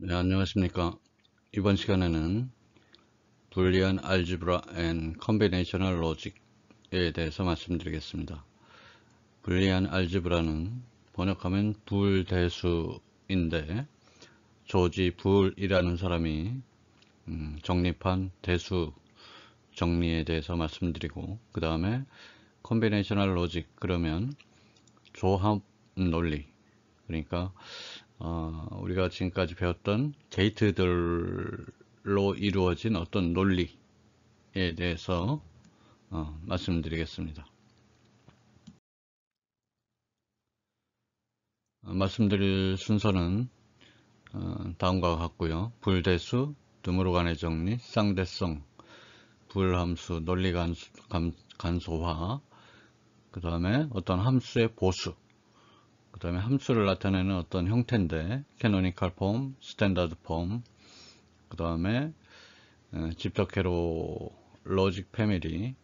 네, 안녕하십니까. 이번 시간에는 Boolean Algebra and Combinational Logic에 대해서 말씀드리겠습니다. Boolean Algebra는 번역하면 불대수인데 조지 불이라는 사람이 정립한 대수 정리에 대해서 말씀드리고, 그 다음에 Combinational Logic 그러면 조합 논리, 그러니까 우리가 지금까지 배웠던 게이트들로 이루어진 어떤 논리에 대해서 말씀드리겠습니다. 말씀드릴 순서는 다음과 같고요. 불대수, 드무로 간의 정리, 쌍대성, 불함수, 논리 간소화, 그 다음에 어떤 함수의 보수, 그 다음에 함수를 나타내는 어떤 형태인데 캐노니컬 폼, 스탠다드 폼, 그 다음에 집적회로 로직 패밀리,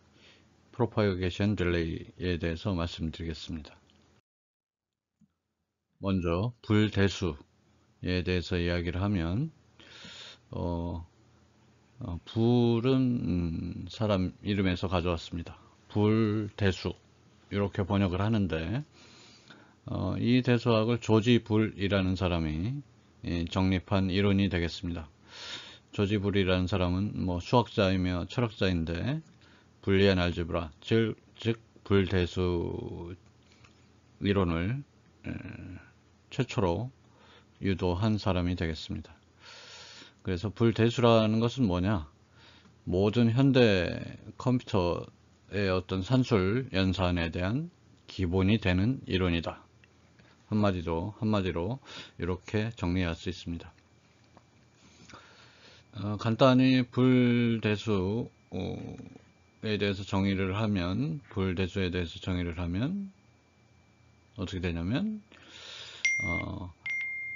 프로파게이션 딜레이에 대해서 말씀드리겠습니다. 먼저 불대수에 대해서 이야기를 하면 불은 사람 이름에서 가져왔습니다. 불대수 이렇게 번역을 하는데 이 대수학을 조지 불이라는 사람이 정립한 이론이 되겠습니다. 조지 불이라는 사람은 뭐 수학자이며 철학자인데 불리안 알제브라 즉 불대수 이론을 최초로 유도한 사람이 되겠습니다. 그래서 불대수라는 것은 뭐냐? 모든 현대 컴퓨터의 어떤 산술 연산에 대한 기본이 되는 이론이다. 한마디로 이렇게 정리할 수 있습니다. 간단히 불대수에 대해서 정의를 하면, 불대수에 대해서 정의를 하면 어떻게 되냐면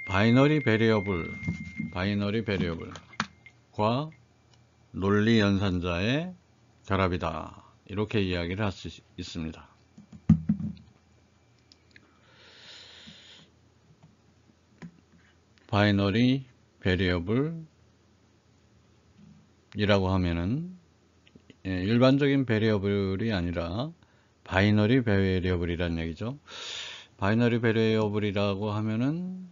바이너리 베리어블과 논리 연산자의 결합이다. 이렇게 이야기를 할 수 있습니다. 바이너리 베리어블이라고 하면은 일반적인 베리어블이 아니라 바이너리 베리어블이라는 얘기죠. 바이너리 베리어블이라고 하면은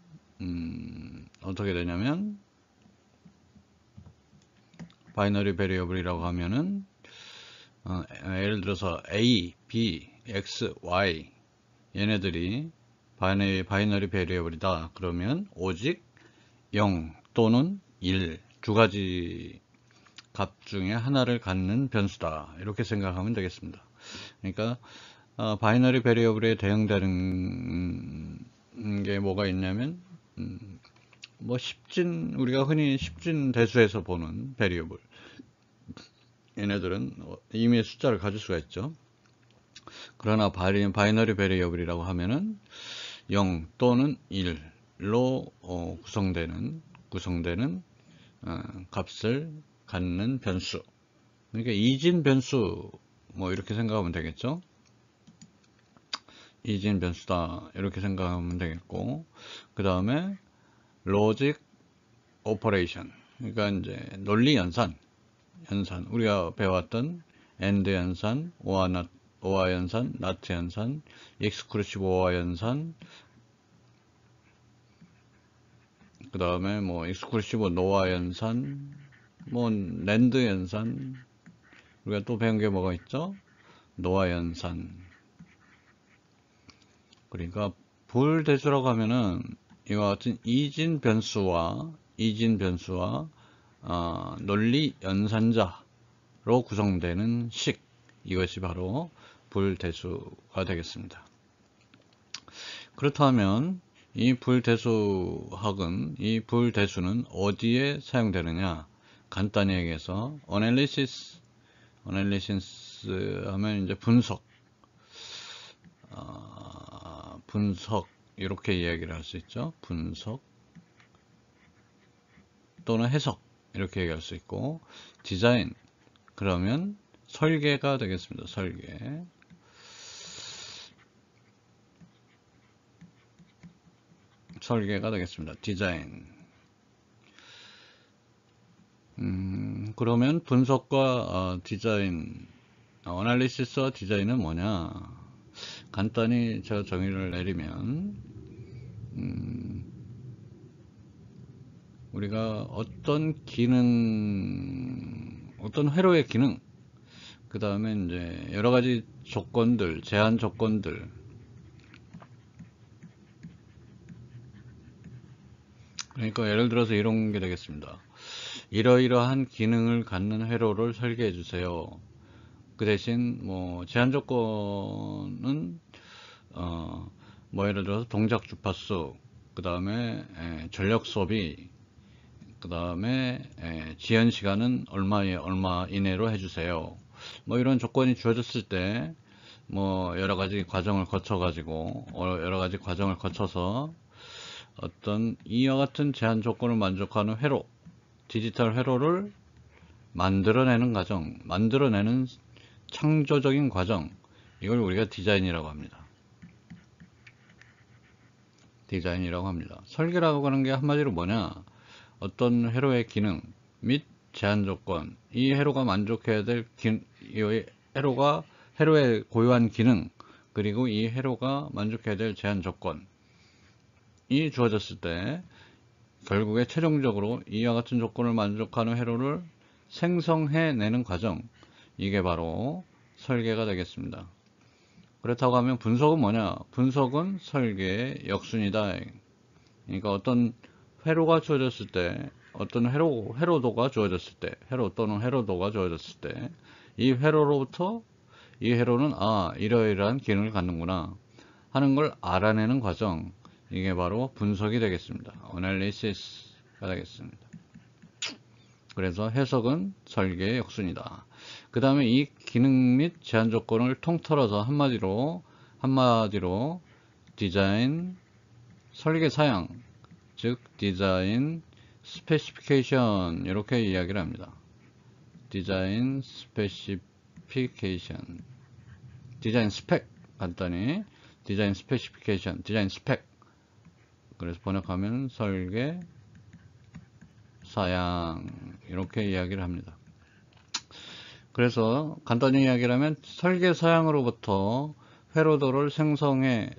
어떻게 되냐면 바이너리 베리어블이라고 하면은 예를 들어서 A, B, X, Y 얘네들이 바이너리 베리어블이다. 그러면 오직 0 또는 1 두 가지 값 중에 하나를 갖는 변수다. 이렇게 생각하면 되겠습니다. 그러니까 바이너리 베리어블에 대응되는 게 뭐가 있냐면 뭐 우리가 흔히 십진 대수에서 보는 베리어블, 얘네들은 이미 숫자를 가질 수가 있죠. 그러나 바이너리 베리어블이라고 하면은 0 또는 1로 구성되는 값을 갖는 변수, 그러니까 이진 변수 뭐 이렇게 생각하면 되겠죠. 이진 변수다 이렇게 생각하면 되겠고, 그 다음에 로직 오퍼레이션, 그러니까 이제 논리 연산 우리가 배웠던 AND 연산, OR 연산, NOT 연산, exclusive OR 연산, 그 다음에 뭐 exclusive NOR 연산, 뭐 NAND 연산, 우리가 또 배운 게 뭐가 있죠? 노아 연산. 그러니까 불대수라고 하면은 이와 같은 이진 변수와 논리 연산자로 구성되는 식, 이것이 바로 불대수가 되겠습니다. 그렇다면 이 불대수는 어디에 사용되느냐? 간단히 얘기해서 어널리시스 하면 이제 분석 이렇게 이야기를 할 수 있죠. 분석 또는 해석 이렇게 얘기할 수 있고, 디자인 그러면 설계가 되겠습니다. 설계가 되겠습니다. 디자인. 그러면 분석과 디자인, 어널리시스와 디자인은 뭐냐? 간단히 제가 정의를 내리면, 우리가 어떤 기능, 어떤 회로의 기능, 그 다음에 이제 여러 가지 조건들, 제한 조건들, 그러니까 예를 들어서 이런 게 되겠습니다. 이러이러한 기능을 갖는 회로를 설계해 주세요. 그 대신 뭐 제한 조건은 뭐 예를 들어서 동작 주파수, 그 다음에 전력 소비, 그 다음에 지연 시간은 얼마 이내로 해주세요. 뭐 이런 조건이 주어졌을 때 뭐 여러 가지 과정을 거쳐서 어떤 이와 같은 제한 조건을 만족하는 회로, 디지털 회로를 만들어내는 과정, 만들어내는 창조적인 과정, 이걸 우리가 디자인이라고 합니다. 설계라고 하는 게 한마디로 뭐냐? 어떤 회로의 기능 및 제한 조건, 이 회로가 만족해야 될 이 회로의 고유한 기능, 그리고 이 회로가 만족해야 될 제한 조건이 주어졌을 때 결국에 최종적으로 이와 같은 조건을 만족하는 회로를 생성해내는 과정, 이게 바로 설계가 되겠습니다. 그렇다고 하면 분석은 뭐냐? 분석은 설계의 역순이다. 그러니까 어떤 회로가 주어졌을 때, 어떤 회로도가 주어졌을 때, 회로도가 주어졌을 때, 이 회로로부터 이 회로는 이러이러한 기능을 갖는구나 하는 걸 알아내는 과정, 이게 바로 분석이 되겠습니다. 어널리시스가 되겠습니다. 그래서 해석은 설계의 역순이다. 그 다음에 이 기능 및 제한 조건을 통틀어서 한마디로 디자인, 설계 사양, 즉 디자인 스페시피케이션, 이렇게 이야기를 합니다. 디자인 스페시피케이션, 디자인 스펙, 간단히 디자인 스페시피케이션, 디자인 스펙. 그래서 번역하면 설계 사양, 이렇게 이야기를 합니다. 그래서 간단히 이야기를 하면 설계 사양으로부터 회로도를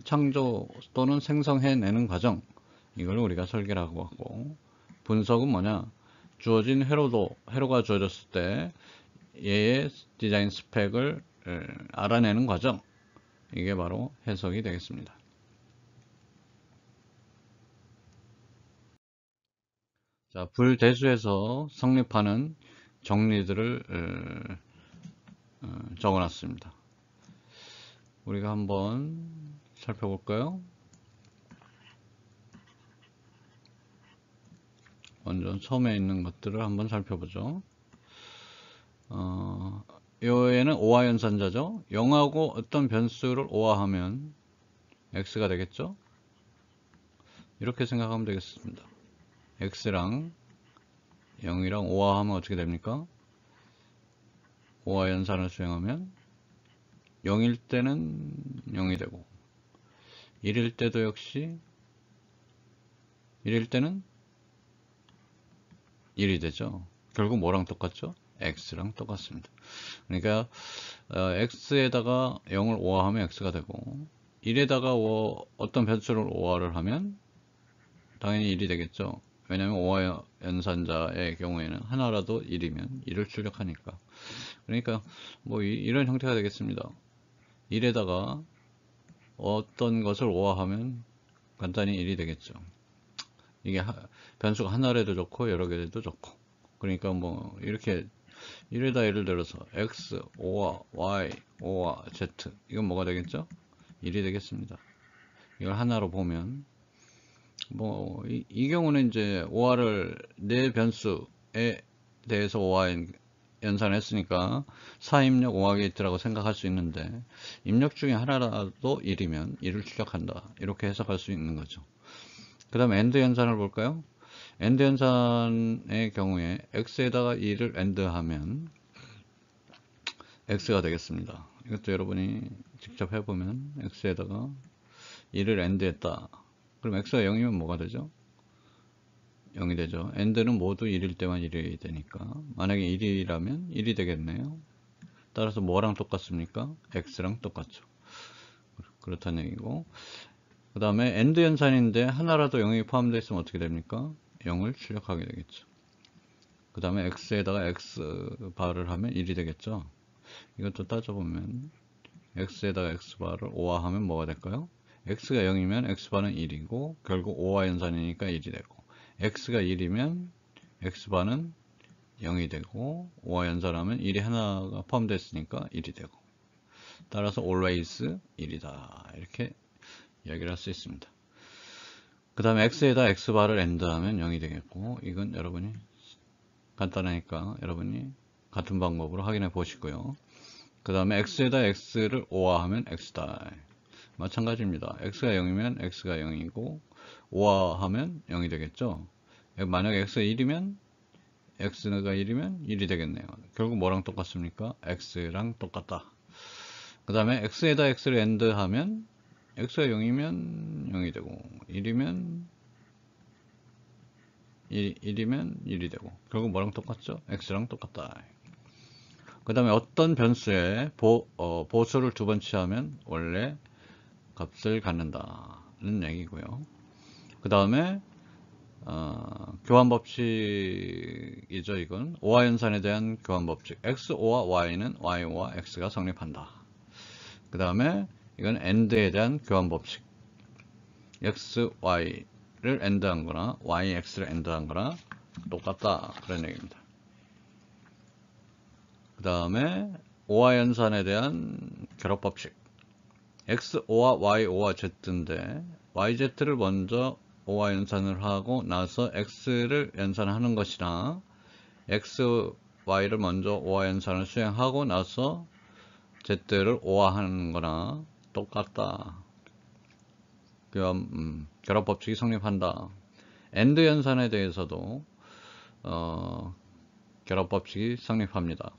창조 또는 생성해내는 과정, 이걸 우리가 설계라고 하고, 분석은 뭐냐? 주어진 회로가 주어졌을 때 얘의 디자인 스펙을 알아내는 과정, 이게 바로 해석이 되겠습니다. 자, 불대수에서 성립하는 정리들을 적어놨습니다. 우리가 한번 살펴볼까요? 먼저 처음에 있는 것들을 한번 살펴보죠. 요에는 오화 연산자죠. 0하고 어떤 변수를 오화하면 x가 되겠죠. 이렇게 생각하면 되겠습니다. x랑 0이랑 오화하면 어떻게 됩니까? 오화 연산을 수행하면 0일 때는 0이 되고 1일 때도 역시 1일 때는 1이 되죠. 결국 뭐랑 똑같죠? x랑 똑같습니다. 그러니까 x에다가 0을 오화하면 x가 되고 1에다가 어떤 변수를 오화를 하면 당연히 1이 되겠죠. 왜냐하면 오화 연산자의 경우에는 하나라도 1이면 1을 출력하니까. 그러니까 뭐 이런 형태가 되겠습니다. 1에다가 어떤 것을 오화하면 간단히 1이 되겠죠. 이게 변수가 하나라도 좋고 여러 개라도 좋고. 그러니까 뭐 이렇게 1에다 예를 들어서 x, 오화, y, 오화, z, 이건 뭐가 되겠죠? 1이 되겠습니다. 이걸 하나로 보면 뭐 이 경우는 이제 오화를 네 변수에 대해서 오화 연산을 했으니까 4입력 오화 게이트라고 생각할 수 있는데, 입력 중에 하나라도 1이면 1을 출력한다, 이렇게 해석할 수 있는 거죠. 그 다음 AND 연산을 볼까요? AND 연산의 경우에 x에다가 2를 AND 하면 x가 되겠습니다. 이것도 여러분이 직접 해보면 x에다가 2를 AND 했다. 그럼 x가 0이면 뭐가 되죠? 0이 되죠. AND는 모두 1일 때만 1이 되니까 만약에 1이라면 1이 되겠네요. 따라서 뭐랑 똑같습니까? X랑 똑같죠. 그렇다는 얘기고, 그 다음에 AND 연산인데 하나라도 0이 포함되어 있으면 어떻게 됩니까? 0을 출력하게 되겠죠. 그 다음에 X에다가 X바를 하면 1이 되겠죠. 이것도 따져보면 X에다가 X바를 5화 하면 뭐가 될까요? X가 0이면 X바는 1이고 결국 5화 연산이니까 1이 되고, X가 1이면 X바는 0이 되고 5화 연산하면 1이 하나가 포함됐으니까 1이 되고, 따라서 always 1이다 이렇게 이야기를 할 수 있습니다. 그 다음에 X에다 X바를 AND 하면 0이 되겠고, 이건 여러분이 간단하니까 여러분이 같은 방법으로 확인해 보시고요. 그 다음에 X에다 X를 5화하면 X다. 마찬가지입니다. X가 0이면 X가 0이고 5화하면 0이 되겠죠. 만약에 X가 1이면 X가 1이 되겠네요. 결국 뭐랑 똑같습니까? X랑 똑같다. 그 다음에 X에다 X를 AND 하면 X가 0이면 0이 되고 1이면 1이 되고 결국 뭐랑 똑같죠? X랑 똑같다. 그 다음에 어떤 변수에 보수를 두 번 취하면 원래 값을 갖는다는 얘기고요. 그 다음에 교환 법칙이죠. 이건 오화 연산에 대한 교환 법칙. X, O와 Y는 Y, O와 X가 성립한다. 그 다음에 이건 AND에 대한 교환 법칙. X, Y를 AND 한 거나 Y, X를 AND 한 거나 똑같다. 그런 얘기입니다. 그 다음에 오화 연산에 대한 결합 법칙. X, O와 Y, O와 Z인데 YZ를 먼저 O와 연산을 하고 나서 X를 연산하는 것이나 X, Y를 먼저 O와 연산을 수행하고 나서 Z를 O와 하는 거나 똑같다. 결합 법칙이 성립한다. AND 연산에 대해서도 결합 법칙이 성립합니다.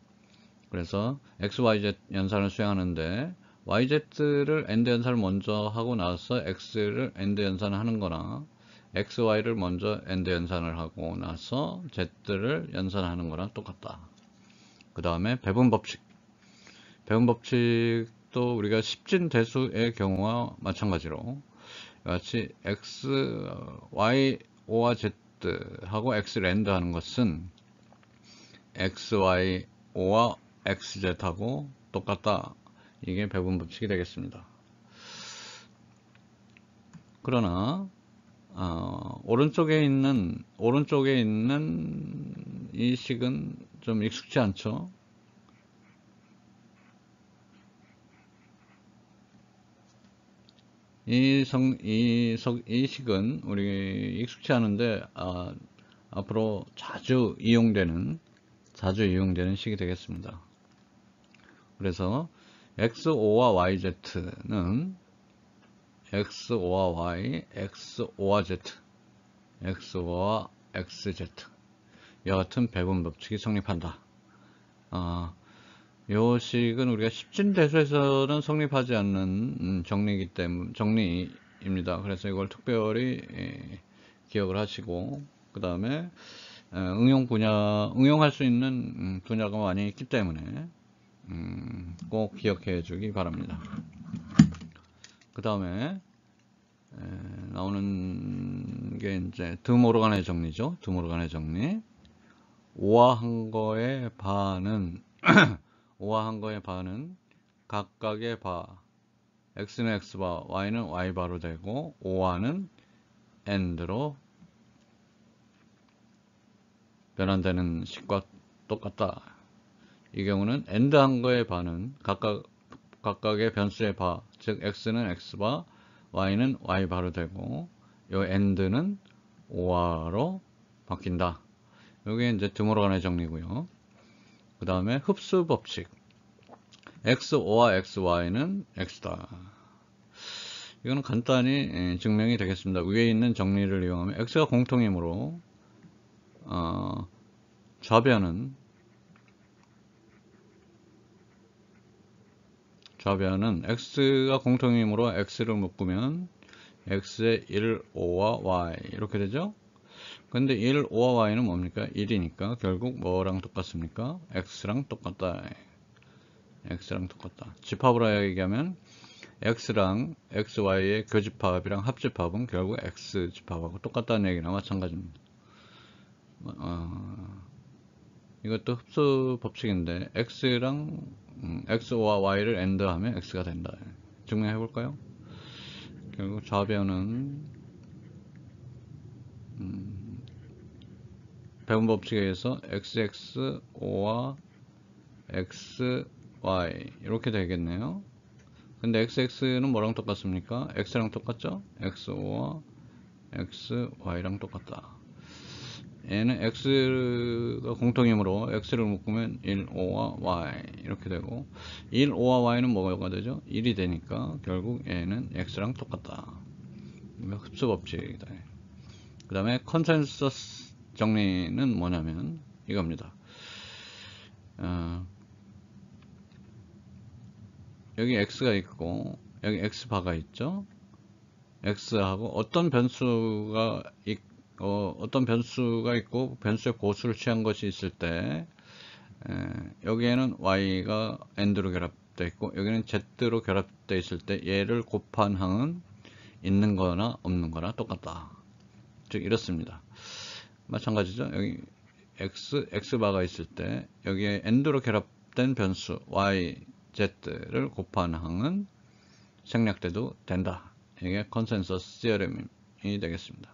그래서 X, YZ 연산을 수행하는데 YZ를 AND 연산을 먼저 하고 나서 X를 AND 연산을 하는 거나 X, Y를 먼저 AND 연산을 하고 나서 Z를 연산하는 거랑 똑같다. 그 다음에 배분 법칙. 배분 법칙도 우리가 십진 대수의 경우와 마찬가지로 같이 X, Y, O와 Z 하고 X를 AND 하는 것은 X, Y, O와 XZ하고 똑같다. 이게 배분 법칙이 되겠습니다. 그러나 오른쪽에 있는 이 식은 좀 익숙지 않죠? 이 식은 우리 익숙지 않은데 앞으로 자주 이용되는 식이 되겠습니다. 그래서 XO와 YZ는 XO와 Y, XO와 Z, XO와 XZ 이와 같은 배분 법칙이 성립한다. 이 식은 우리가 십진대수에서는 성립하지 않는 정리입니다. 그래서 이걸 특별히 기억을 하시고, 그 다음에 응용할 수 있는 분야가 많이 있기 때문에 꼭 기억해 주기 바랍니다. 그 다음에 나오는 게 이제 드모르간의 정리죠. 드모르간의 정리. 오화한 거의 바는 오화한 거의 바는 각각의 바 x는 x바, y는 y바로 되고 오화는 and로 변환되는 식과 똑같다. 이 경우는 and 한 거의 바는 각각의 변수의 바, 즉 x는 x바, y는 y바로 되고 요 and는 오화로 바뀐다. 이게 이제 드모르간의 정리고요. 그 다음에 흡수 법칙. XO와 XY는 X다. 이거는 간단히 증명이 되겠습니다. 위에 있는 정리를 이용하면 X가 공통이므로 좌변은 X가 공통이므로 X를 묶으면 X의 1, O와 Y 이렇게 되죠. 근데 1, 5와 y는 뭡니까? 1이니까 결국 뭐랑 똑같습니까? x랑 똑같다. x랑 똑같다. 집합으로 얘기하면 x랑 xy의 교집합이랑 합집합은 결국 x 집합하고 똑같다는 얘기나 마찬가지입니다. 이것도 흡수 법칙인데 x랑 x와 y를 AND하면 x가 된다. 증명해 볼까요? 결국 좌변은 배분 법칙에 의해서 xx5와 xy 이렇게 되겠네요. 근데 xx는 뭐랑 똑같습니까? x랑 똑같죠? x5와 xy랑 똑같다. 얘는 x가 공통이므로 x를 묶으면 1, 5와 y 이렇게 되고 1, 5와 y는 뭐가 되죠? 1이 되니까 결국 얘는 x랑 똑같다. 흡수 법칙이다. 그 다음에 컨센서스 정리는 뭐냐면 이겁니다. 여기 x가 있고 여기 x바가 있죠. x하고 어떤 변수가 있고 변수의 고수를 취한 것이 있을 때 여기에는 y가 and로 결합되어 있고 여기는 z로 결합되어 있을 때 얘를 곱한 항은 있는 거나 없는 거나 똑같다. 즉 이렇습니다. 마찬가지죠. 여기 x바가 있을 때 여기에 and로 결합된 변수 y, z를 곱한 항은 생략돼도 된다. 이게 컨센서스 시어렘이 되겠습니다.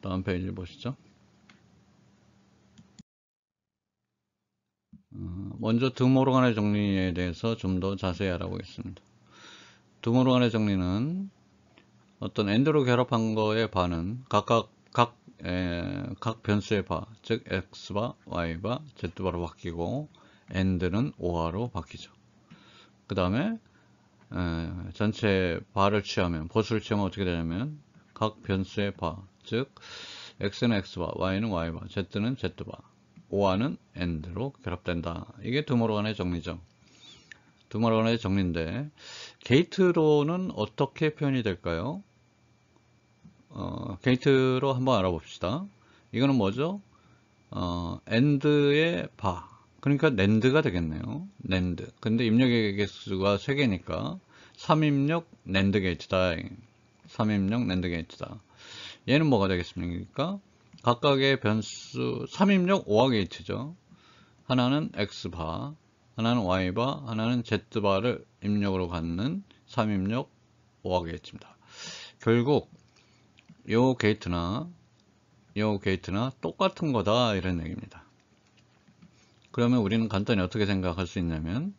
다음 페이지 보시죠. 먼저 드모르간의 정리에 대해서 좀 더 자세히 알아보겠습니다. 드모르간의 정리는 어떤 and로 결합한 거의 바는 각 변수의 바, 즉 x바, y바, z바로 바뀌고 and는 5화로 바뀌죠. 그 다음에 전체 바를 취하면, 보수를 취하면 어떻게 되냐면 각 변수의 바, 즉 x는 x바, y는 y바, z는 z바, 5화는 and로 결합된다. 이게 드모르간의 정리죠. 드모르간의 정리인데 게이트로는 어떻게 표현이 될까요? 게이트로 한번 알아봅시다. 이거는 뭐죠? and의 바, 그러니까 낸드가 되겠네요. 낸드. 근데 입력의 개수가 3개니까 3입력 낸드 게이트다. 3입력 낸드 게이트다. 얘는 뭐가 되겠습니까? 각각의 변수 3입력 5화 게이트죠. 하나는 x바, 하나는 y바, 하나는 z바를 입력으로 갖는 3입력 5화 게이트입니다. 결국 요 게이트나 똑같은 거다 이런 얘기입니다. 그러면 우리는 간단히 어떻게 생각할 수 있냐면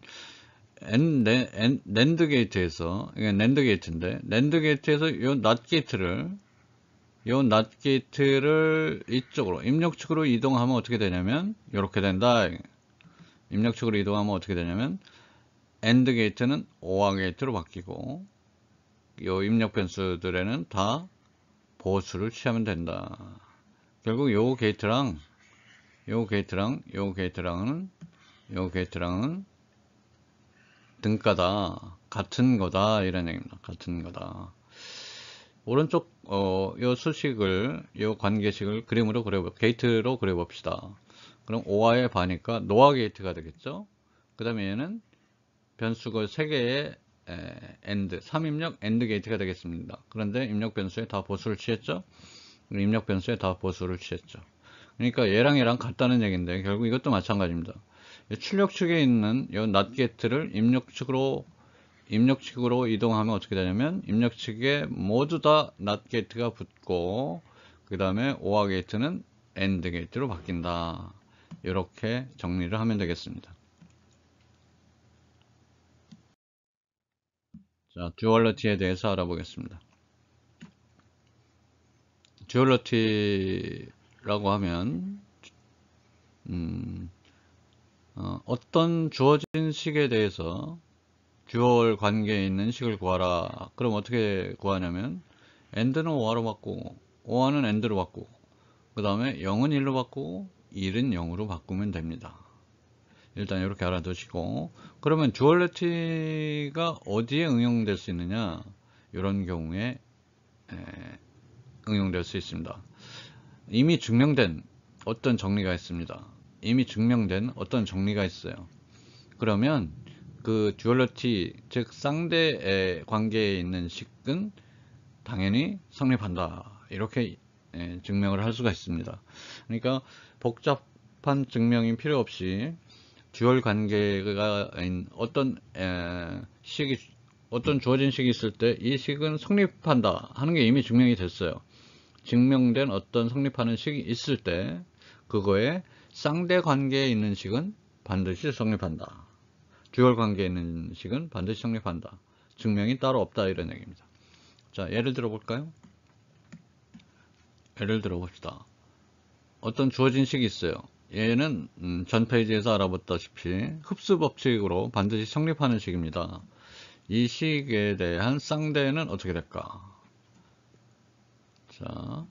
낸드 게이트에서 이게 낸드 게이트인데 낸드 게이트에서 요 낫 게이트를 이쪽으로 입력축으로 이동하면 어떻게 되냐면 이렇게 된다. 입력축으로 이동하면 어떻게 되냐면 AND 게이트는 OR 게이트로 바뀌고 요 입력 변수들에는 다 보수를 취하면 된다. 결국 요 게이트랑은 등가다. 같은 거다. 이런 얘기입니다. 같은 거다. 오른쪽 요 관계식을 그림으로 게이트로 그려봅시다. 그럼 5화의 바니까 노화 게이트가 되겠죠. 그 다음에 얘는 변수가 3개의 AND, 3입력 AND 게이트가 되겠습니다. 그런데 입력 변수에 다 보수를 취했죠. 입력 변수에 다 보수를 취했죠. 그러니까 얘랑 같다는 얘기인데 결국 이것도 마찬가지입니다. 출력축에 있는 이 낫 게이트를 입력축으로 이동하면 어떻게 되냐면 입력축에 모두 다 낫 게이트가 붙고 그 다음에 오화 게이트는 AND 게이트로 바뀐다. 이렇게 정리를 하면 되겠습니다. 자, 듀얼러티에 대해서 알아보겠습니다. 듀얼러티라고 하면 어떤 주어진 식에 대해서 듀얼 관계에 있는 식을 구하라. 그럼 어떻게 구하냐면 AND는 5화로 바꾸고 5화는 AND로 바꾸고 그 다음에 0은 1로 바꾸고 1은 0으로 바꾸면 됩니다. 일단 이렇게 알아두시고, 그러면 듀얼리티가 어디에 응용될 수 있느냐, 이런 경우에 응용될 수 있습니다. 이미 증명된 어떤 정리가 있습니다. 이미 증명된 어떤 정리가 있어요. 그러면 그 듀얼리티, 즉 쌍대 관계에 있는 식은 당연히 성립한다, 이렇게 증명을 할 수가 있습니다. 그러니까 복잡한 증명이 필요 없이 듀얼 관계가 어떤 주어진 식이 있을 때 이 식은 성립한다 하는 게 이미 증명이 됐어요. 증명된 어떤 성립하는 식이 있을 때 그거에 쌍대 관계에 있는 식은 반드시 성립한다. 듀얼 관계에 있는 식은 반드시 성립한다. 증명이 따로 없다, 이런 얘기입니다. 자, 예를 들어 볼까요? 예를 들어 봅시다. 어떤 주어진 식이 있어요. 얘는 전 페이지에서 알아봤다시피 흡수 법칙으로 반드시 성립하는 식입니다. 이 식에 대한 쌍대는 어떻게 될까? 자,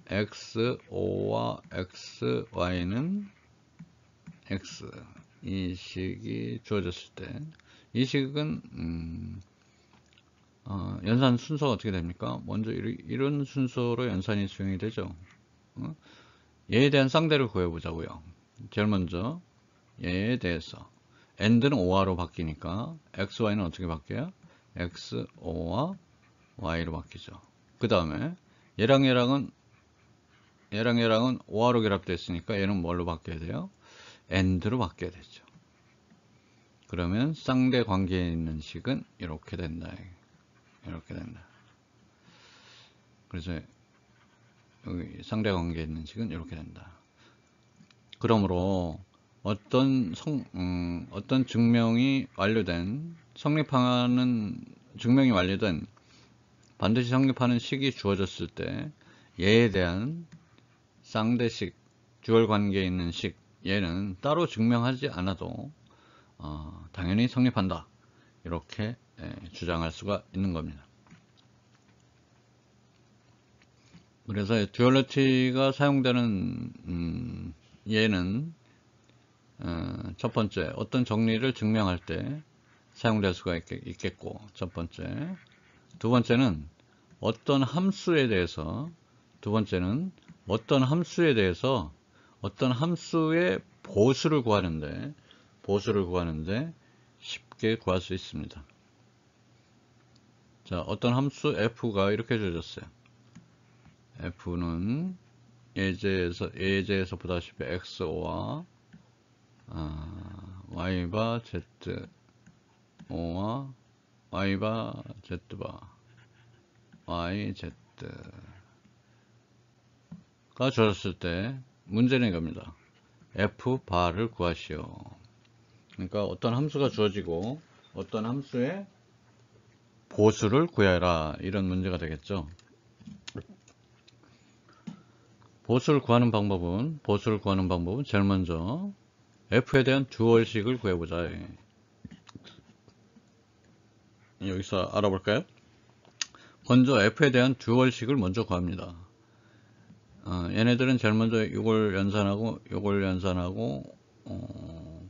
XO와 XY는 X, 이 식이 주어졌을 때 이 식은 연산 순서가 어떻게 됩니까? 먼저 이런 순서로 연산이 수행이 되죠. 얘에 대한 쌍대를 구해보자고요. 제일 먼저 얘에 대해서 AND는 OR로 바뀌니까 XY는 어떻게 바뀌어요? XO와 Y로 바뀌죠. 그 다음에 얘랑은 OR로 결합되어 있으니까 얘는 뭘로 바뀌어야 돼요? AND로 바뀌어야 되죠. 그러면 쌍대 관계에 있는 식은 이렇게 된다. 이렇게 된다. 그래서 여기 쌍대 관계에 있는 식은 이렇게 된다. 그러므로 어떤 증명이 완료된, 증명이 완료된, 반드시 성립하는 식이 주어졌을 때 얘에 대한 쌍대식, 듀얼 관계에 있는 식, 얘는 따로 증명하지 않아도 당연히 성립한다, 이렇게 주장할 수가 있는 겁니다. 그래서 듀얼리티가 사용되는 얘는 첫 번째, 어떤 정리를 증명할 때 사용될 수가 있겠고, 첫 번째. 두 번째는 어떤 함수에 대해서 어떤 함수의 보수를 구하는데 쉽게 구할 수 있습니다. 자, 어떤 함수 f가 이렇게 주어졌어요. f는 예제에서 보다시피 xo와 y바 zo와 y바 z바 yz가 주어졌을 때 문제는 이겁니다. f바를 구하시오. 그러니까 어떤 함수가 주어지고 어떤 함수의 보수를 구해라, 이런 문제가 되겠죠. 보수를 구하는 방법은 제일 먼저 f에 대한 듀얼식을 구해보자. 여기서 알아볼까요? 먼저 f에 대한 듀얼식을 먼저 구합니다. 얘네들은 제일 먼저 이걸 연산하고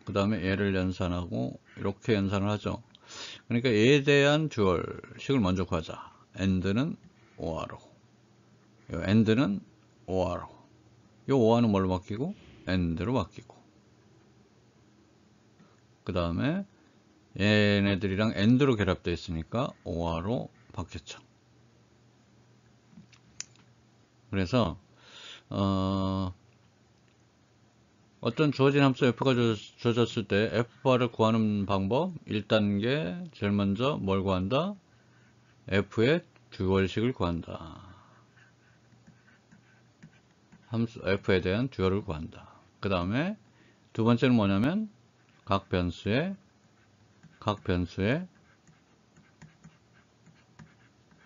그 다음에 얘를 연산하고 이렇게 연산을 하죠. 그러니까 얘에 대한 듀얼식을 먼저 구하자. AND는 OR로, AND는 OR로, 이 OR는 뭘로 바뀌고? AND로 바뀌고, 그 다음에 얘네들이랑 AND로 결합되어 있으니까 OR로 바뀌었죠. 그래서 어떤 주어진 함수 f가 주어졌을 때 f바를 구하는 방법 1단계, 제일 먼저 뭘 구한다? f의 듀얼식을 구한다. 함수 f에 대한 듀얼을 구한다. 그 다음에 두 번째는 뭐냐면 각 변수의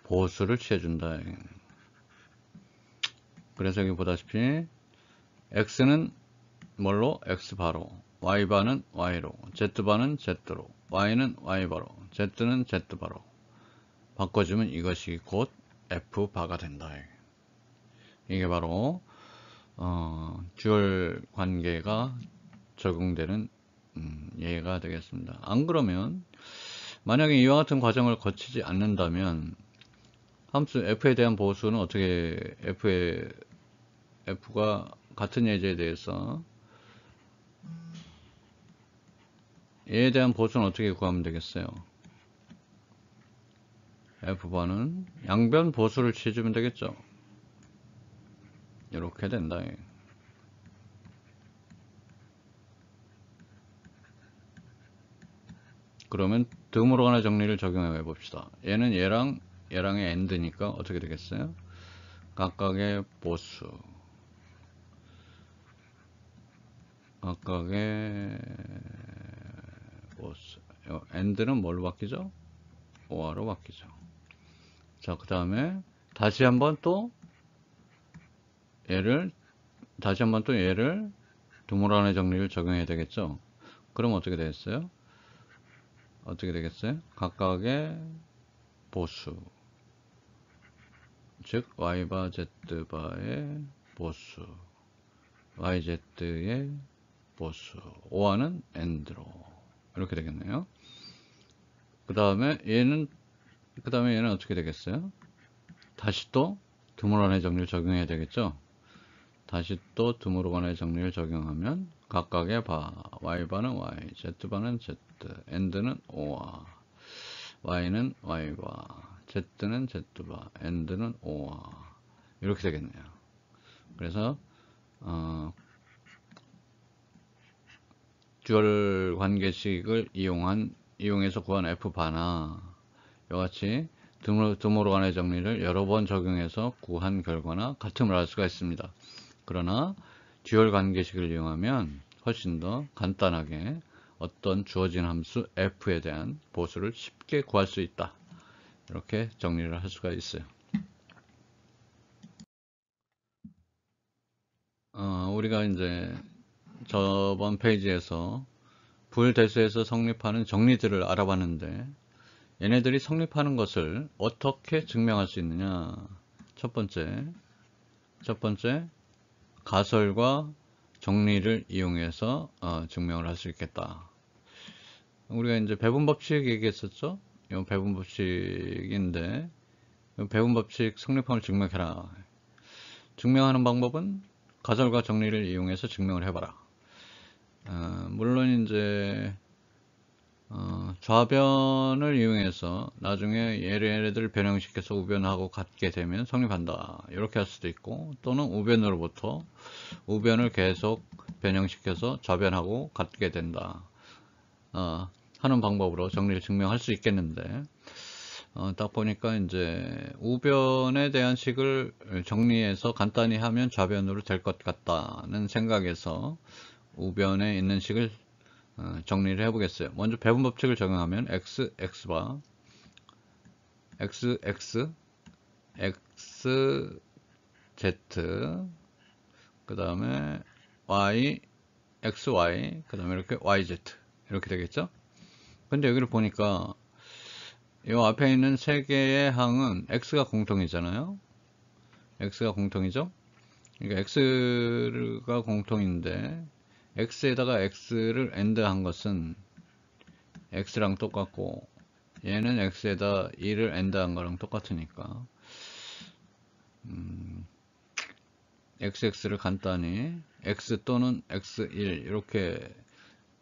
보수를 취해준다. 그래서 여기 보다시피 x는 뭘로? x바로, y바는 y로, z바는 z로, y는 y바로, z는 z바로 바꿔주면 이것이 곧 f바가 된다. 이게 바로 듀얼 관계가 적용되는 예가 되겠습니다. 안 그러면 만약에 이와 같은 과정을 거치지 않는다면 함수 f에 대한 보수는 어떻게 f가 같은 예제에 대해서 얘에 대한 보수는 어떻게 구하면 되겠어요? f바는 양변 보수를 취해주면 되겠죠. 이렇게 된다. 그러면 듬으로 간의 정리를 적용해 봅시다. 얘는 얘랑의 AND니까 어떻게 되겠어요? 각각의 보수, AND는 뭘로 바뀌죠? OR로 바뀌죠. 자, 그 다음에 다시 한번 또 얘를 듬으로 간의 정리를 적용해야 되겠죠. 그럼 어떻게 되겠어요? 각각의 보수, 즉 y바 z바의 보수, yz의 보수, OR는 AND로 이렇게 되겠네요. 그 다음에 얘는 어떻게 되겠어요? 다시 또 듬으로 간의 정리를 적용해야 되겠죠. 다시 또 듬으로 간의 정리를 적용하면 각각의 바, y바는 y, z바는 z, AND는 OR, y는 y바, z는 z바, AND는 OR 이렇게 되겠네요. 그래서 듀얼 관계식을 이용해서 구한 f바나 이와같이 듬으로 간의 정리를 여러 번 적용해서 구한 결과나 같음을 알 수가 있습니다. 그러나 듀얼 관계식을 이용하면 훨씬 더 간단하게 어떤 주어진 함수 f에 대한 보수를 쉽게 구할 수 있다. 이렇게 정리를 할 수가 있어요. 우리가 이제 저번 페이지에서 불대수에서 성립하는 정리들을 알아봤는데 얘네들이 성립하는 것을 어떻게 증명할 수 있느냐. 첫 번째 가설과 정리를 이용해서 증명을 할 수 있겠다. 우리가 이제 배분법칙 얘기했었죠. 이 배분법칙인데 배분법칙 성립함을 증명해라. 증명하는 방법은 가설과 정리를 이용해서 증명을 해봐라. 물론 이제 좌변을 이용해서 나중에 얘네들 변형시켜서 우변하고 같게 되면 성립한다. 이렇게 할 수도 있고, 또는 우변으로부터 우변을 계속 변형시켜서 좌변하고 같게 된다. 하는 방법으로 정리를 증명할 수 있겠는데, 딱 보니까 이제 우변에 대한 식을 정리해서 간단히 하면 좌변으로 될 것 같다는 생각에서 우변에 있는 식을 정리를 해보겠어요. 먼저 배분법칙을 적용하면 x, x바, x, x, x, z, 그 다음에 y, x, y, 그 다음에 이렇게 y, z 이렇게 되겠죠? 근데 여기를 보니까 이 앞에 있는 세 개의 항은 x가 공통이잖아요. x가 공통이죠? 그러니까 x가 공통인데 x에다가 x를 AND 한 것은 x랑 똑같고 얘는 x에다 2를 AND 한 거랑 똑같으니까 xx를 간단히 x 또는 x1 이렇게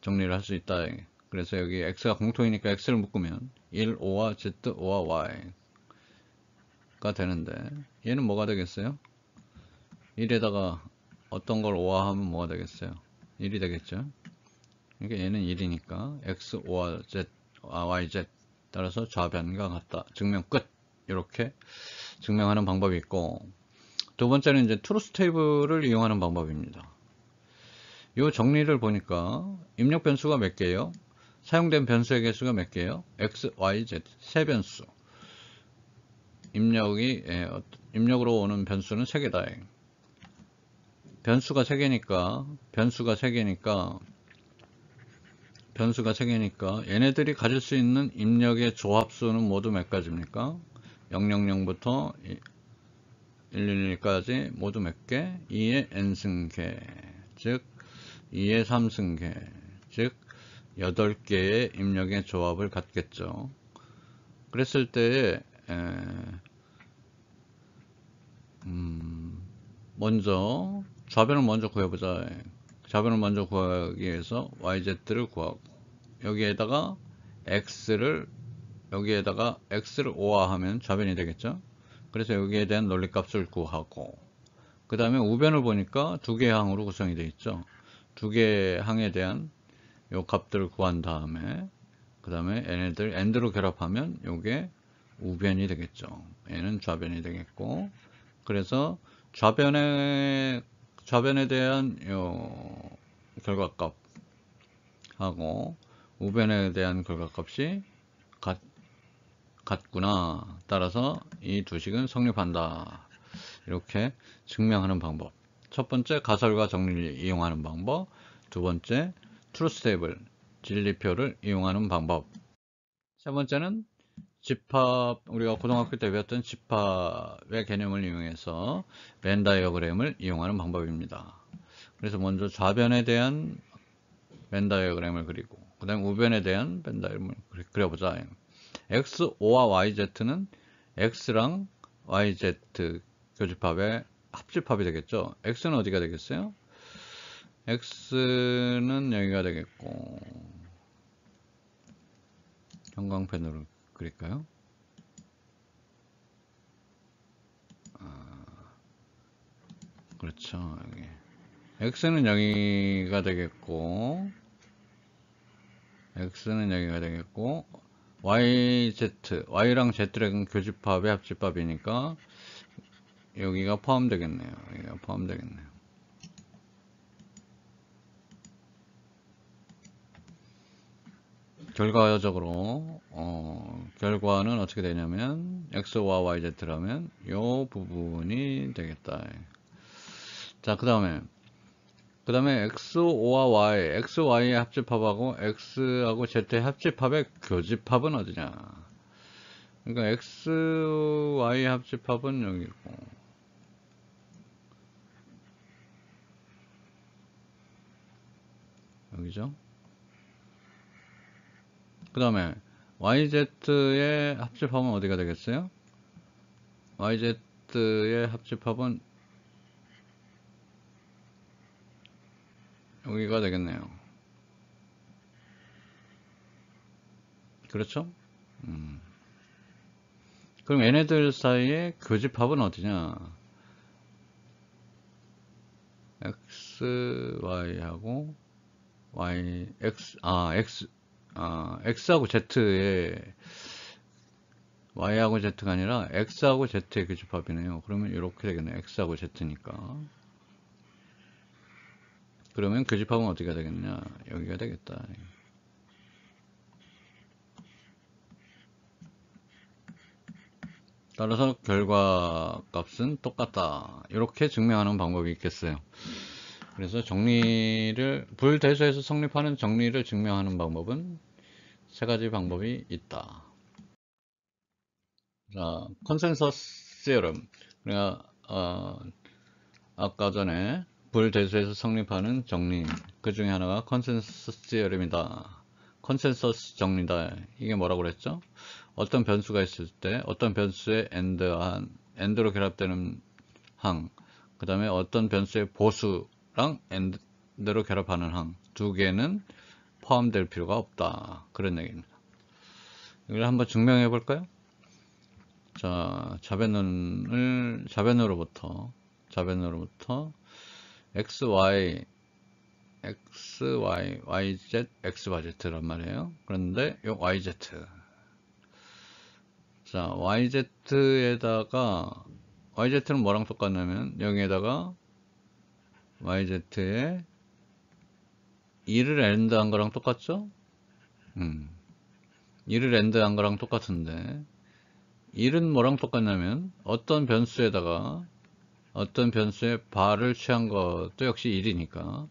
정리를 할 수 있다. 그래서 여기 x가 공통이니까 x를 묶으면 1, 5와 z, 5와 y가 되는데 얘는 뭐가 되겠어요? 1에다가 어떤 걸 5와 하면 뭐가 되겠어요? 1이 되겠죠? 그러니까 얘는 1이니까 x, 5와 z, yz 따라서 좌변과 같다. 증명 끝. 이렇게 증명하는 방법이 있고, 두 번째는 이제 트루스 테이블을 이용하는 방법입니다. 이 정리를 보니까 입력 변수가 몇 개예요? 사용된 변수의 개수가 몇 개예요? x, y, z 세 변수. 입력으로 오는 변수는 3개다. 변수가 3개니까 얘네들이 가질 수 있는 입력의 조합수는 모두 몇 가지입니까? 000부터 111까지 모두 몇 개? 2의 n승계, 즉 2의 3승계, 즉 8개의 입력의 조합을 갖겠죠. 그랬을 때에 먼저 좌변을 먼저 구해보자. 좌변을 먼저 구하기 위해서 yz를 구하고 여기에다가 x를 오화하면 좌변이 되겠죠. 그래서 여기에 대한 논리값을 구하고 그 다음에 우변을 보니까 두 개의 항으로 구성이 되어 있죠. 두 개의 항에 대한 요 값들을 구한 다음에 그 다음에 얘네들 end로 결합하면 요게 우변이 되겠죠. 얘는 좌변이 되겠고, 그래서 좌변에 대한 요 결과값하고 우변에 대한 결과값이 같구나. 따라서 이 두 식은 성립한다. 이렇게 증명하는 방법. 첫 번째, 가설과 정리를 이용하는 방법. 두 번째, 트루스 테이블, 진리표를 이용하는 방법. 세 번째는 집합, 우리가 고등학교 때 배웠던 집합의 개념을 이용해서 벤 다이어그램을 이용하는 방법입니다. 그래서 먼저 좌변에 대한 벤 다이어그램을 그리고 그 다음 우변에 대한 벤 다이어그램을 그려보자. X5와 YZ는 X랑 YZ 교집합의 합집합이 되겠죠. X는 어디가 되겠어요? X는 여기가 되겠고, 형광펜으로 그릴까요? 그렇죠. 여기. X는 여기가 되겠고, Y랑 Z랑 교집합의 합집합이니까 여기가 포함되겠네요. 결과적으로 결과는 어떻게 되냐면 X와 YZ라면 요 부분이 되겠다. 자, 그 다음에 X5와 XY의 합집합하고 X하고 Z의 합집합의 교집합은 어디냐? 그러니까 XY 합집합은 여기고, 여기죠? 그 다음에 YZ의 합집합은 어디가 되겠어요? YZ의 합집합은 여기가 되겠네요. 그렇죠? 그럼 얘네들 사이의 교집합은 어디냐? XY하고 X하고 Z의 Y하고 Z가 아니라 X하고 Z의 교집합이네요. 그러면 이렇게 되겠네요. X하고 Z니까. 그러면 교집합은 어디가 되겠냐? 여기가 되겠다. 따라서 결과값은 똑같다. 이렇게 증명하는 방법이 있겠어요. 그래서 불대소에서 성립하는 정리를 증명하는 방법은 세 가지 방법이 있다. 자, 컨센서스 시어럼. 그러니까 아까 전에 불대소에서 성립하는 정리, 그 중에 하나가 컨센서스 시어럼이다. 컨센서스 정리다. 이게 뭐라고 그랬죠? 어떤 변수가 있을 때 어떤 변수의 end로 결합되는 항, 그 다음에 어떤 변수의 보수랑 end로 결합하는 항 두 개는 포함될 필요가 없다. 그런 얘기입니다. 이걸 한번 증명해 볼까요? 자, 좌변으로부터 XY, YZ, XYZ란 말이에요. 그런데 요 YZ. 자, YZ는 뭐랑 똑같냐면 여기에다가 YZ에 2를 end한 거랑 똑같죠? 2를 end한 거랑 똑같은데 1은 뭐랑 똑같냐면 어떤 변수의 바를 취한 것도 역시 1이니까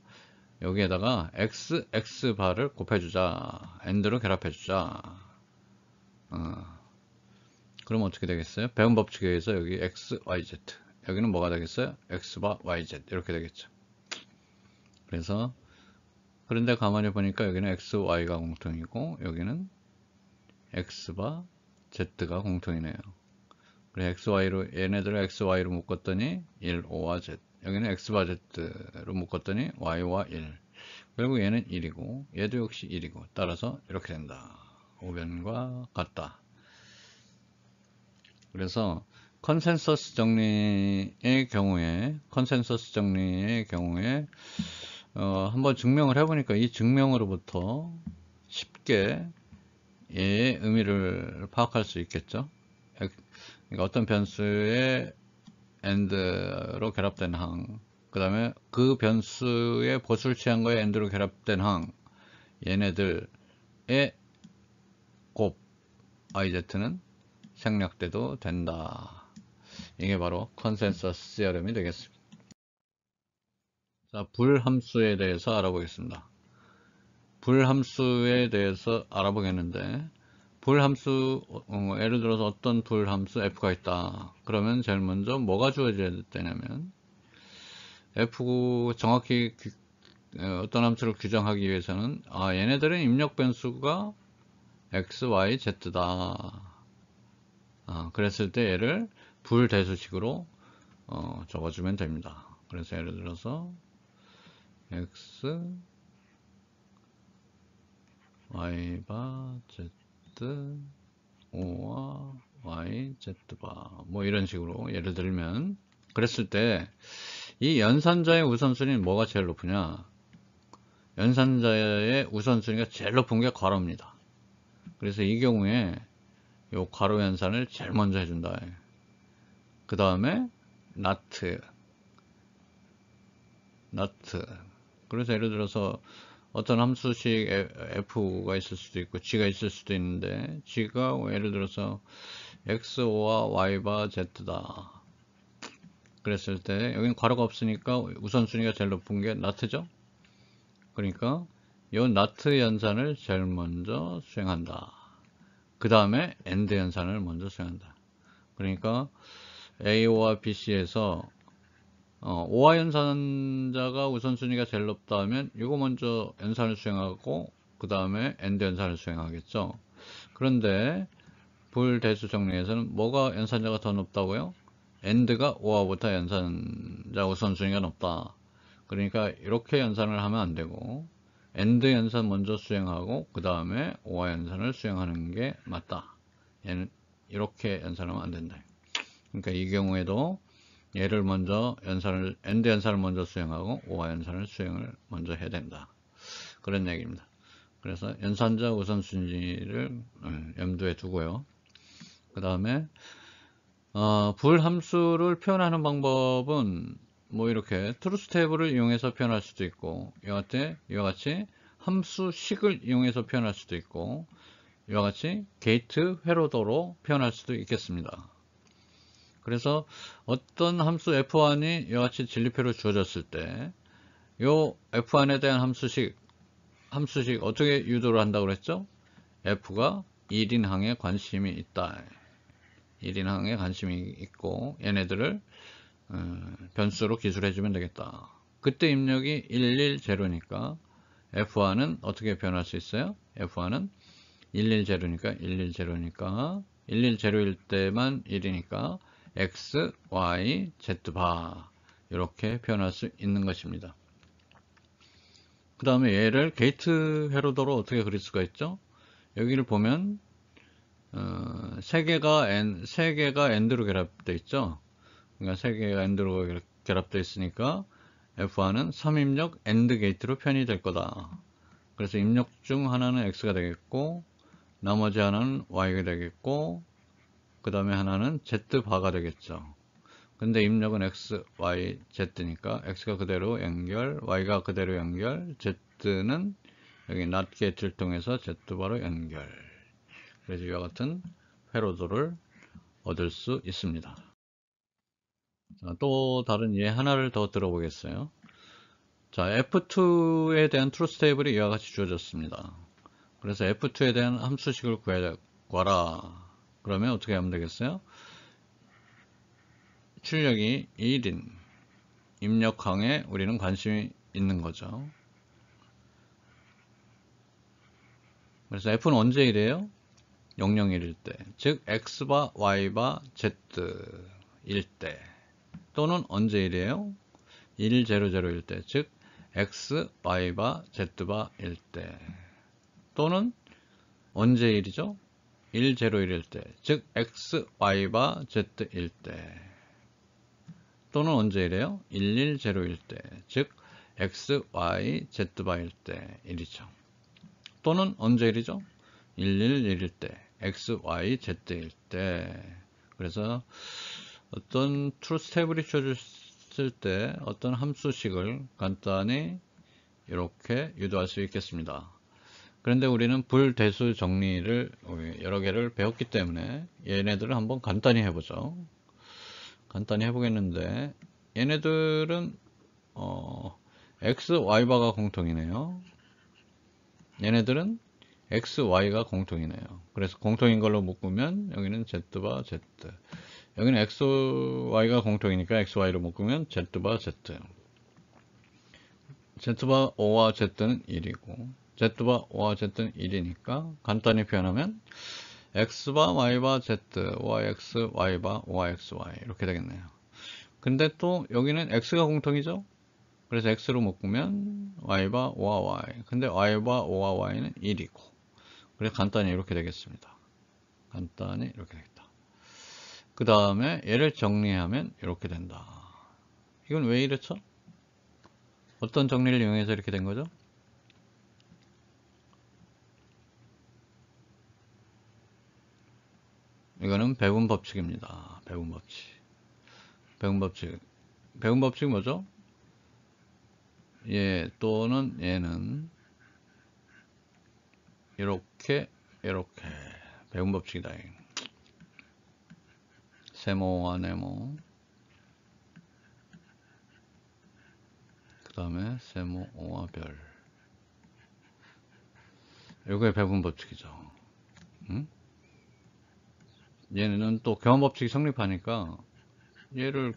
여기에다가 x 바를 곱해주자. end로 결합해주자. 그럼 어떻게 되겠어요? 배운 법칙에 의해서 여기 x, y, z 여기는 뭐가 되겠어요? x바 yz 이렇게 되겠죠. 그래서 그런데 가만히 보니까 여기는 x, y가 공통이고 여기는 x바 z가 공통이네요. 그래 x, y로 얘네들을 x, y로 묶었더니 1, 5와 z. 여기는 x바 z로 묶었더니 y와 1. 결국 얘는 1이고 얘도 역시 1이고 따라서 이렇게 된다. 오변과 같다. 그래서 컨센서스 정리의 경우에 한번 증명을 해보니까 이 증명으로부터 쉽게 얘의 의미를 파악할 수 있겠죠. 그러니까 어떤 변수의 AND로 결합된 항, 그 다음에 그 변수의 보수를 취한 거에 AND로 결합된 항, 얘네들의 곱 IZ는 생략돼도 된다. 이게 바로 컨센서스 시어럼이 되겠습니다. 자, 불함수에 대해서 알아보겠습니다. 불함수에 대해서 알아보겠는데, 불함수, 예를 들어서 어떤 불함수 f가 있다. 그러면 제일 먼저 뭐가 주어져야 되냐면, f 정확히 어떤 함수를 규정하기 위해서는, 얘네들은 입력 변수가 x, y, z다. 그랬을 때 얘를 불대수식으로 적어주면 됩니다. 그래서 예를 들어서 x, y바, z, 5와 y, z바 뭐 이런 식으로 예를 들면 그랬을 때 이 연산자의 우선순위는 뭐가 제일 높으냐? 연산자의 우선순위가 제일 높은 게 괄호입니다. 그래서 이 경우에 요 괄호 연산을 제일 먼저 해준다. 그 다음에 not. 그래서 예를 들어서 어떤 함수식 f가 있을 수도 있고 g가 있을 수도 있는데 g가 예를 들어서 x5와 y바 z다. 그랬을 때 여기는 괄호가 없으니까 우선순위가 제일 높은 게 not죠. 그러니까 이 not 연산을 제일 먼저 수행한다. 그 다음에 and 연산을 먼저 수행한다. 그러니까 A와 BC에서 오화 연산자가 우선순위가 제일 높다 하면 이거 먼저 연산을 수행하고 그 다음에 AND 연산을 수행하겠죠. 그런데 불대수 정리에서는 뭐가 연산자가 더 높다고요? AND가 오화보다 연산자 우선순위가 높다. 그러니까 이렇게 연산을 하면 안 되고 AND 연산 먼저 수행하고 그 다음에 오화 연산을 수행하는 게 맞다. 얘는 이렇게 연산하면 안 된다. 그러니까 이 경우에도 얘를 먼저 AND 연산을 먼저 수행하고 오화 연산을 수행을 먼저 해야 된다. 그런 얘기입니다. 그래서 연산자 우선순위를 염두에 두고요. 그 다음에 불함수를 표현하는 방법은 뭐 이렇게 트루스 테이블을 이용해서 표현할 수도 있고 이와 같이 함수식을 이용해서 표현할 수도 있고 이와 같이 게이트 회로도로 표현할 수도 있겠습니다. 그래서 어떤 함수 f1이 이와 같이 진리표로 주어졌을 때 이 f1에 대한 함수식 어떻게 유도를 한다고 그랬죠? f가 1인 항에 관심이 있다. 1인 항에 관심이 있고 얘네들을 변수로 기술해주면 되겠다. 그때 입력이 110니까 f1은 어떻게 변할 수 있어요? f1은 110니까 110일 때만 1이니까 x, y, z바 이렇게 표현할 수 있는 것입니다. 그 다음에 얘를 게이트 회로도로 어떻게 그릴 수가 있죠? 여기를 보면 세 개가 AND로 결합되어 있죠. 그러니까 세 개가 AND로 결합되어 있으니까 F1은 3입력 AND 게이트로 표현이 될 거다. 그래서 입력 중 하나는 X가 되겠고 나머지 하나는 Y가 되겠고 그 다음에 하나는 Z바가 되겠죠. 근데 입력은 X, Y, Z니까 X가 그대로 연결, Y가 그대로 연결, Z는 여기 not 게이트를 통해서 Z바로 연결. 그래서 이와 같은 회로도를 얻을 수 있습니다. 자, 또 다른 예 하나를 더 들어보겠어요. 자, F2에 대한 트루스 테이블이 이와 같이 주어졌습니다. 그래서 F2에 대한 함수식을 구하라. 그러면 어떻게 하면 되겠어요? 출력이 1인 입력항에 우리는 관심이 있는 거죠. 그래서 F는 언제 이래요? 001일 때, 즉 X바 Y바 Z일 때, 또는 언제 이래요? 100일 때, 즉 X, Y바 Z바 일 때, 또는 언제 일이죠? 101일 때, 즉 X, Y바 Z일 때, 또는 언제 이래요? 1101일 때, 즉 X, Y, Z바일 때 일이죠. 또는 언제 일이죠? 111일 때, X, Y, Z일 때. 그래서 어떤 트루스 테이블이 주어졌을 때 어떤 함수식을 간단히 이렇게 유도할 수 있겠습니다. 그런데 우리는 불대수 정리를 여러 개를 배웠기 때문에 얘네들을 한번 간단히 해보죠. 간단히 해보겠는데, 얘네들은 X, Y바가 공통이네요. 얘네들은 X, Y가 공통이네요. 그래서 공통인 걸로 묶으면 여기는 Z바 Z, 여기는 X, Y가 공통이니까 X, Y로 묶으면 Z바 Z. Z바 O와 Z는 1이고 Z바 O와 Z는 1이니까 간단히 표현하면 X바 Y바 Z, OX, Y바 OX, Y 이렇게 되겠네요. 근데 또 여기는 X가 공통이죠? 그래서 X로 묶으면 Y바 O와 Y, 근데 Y바 O와 Y는 1이고, 그래서 간단히 이렇게 되겠습니다. 간단히 이렇게 되겠다. 그 다음에 얘를 정리하면 이렇게 된다. 이건 왜 이렇죠? 어떤 정리를 이용해서 이렇게 된 거죠? 이거는 배분 법칙입니다. 배분 법칙. 배분 법칙. 배분 법칙이 뭐죠? 얘 또는 얘는 이렇게 배분 법칙이다. 세모와 네모, 그 다음에 세모 O와 별. 이거의 배분 법칙이죠. 응? 얘는 또 교환 법칙이 성립하니까, 얘를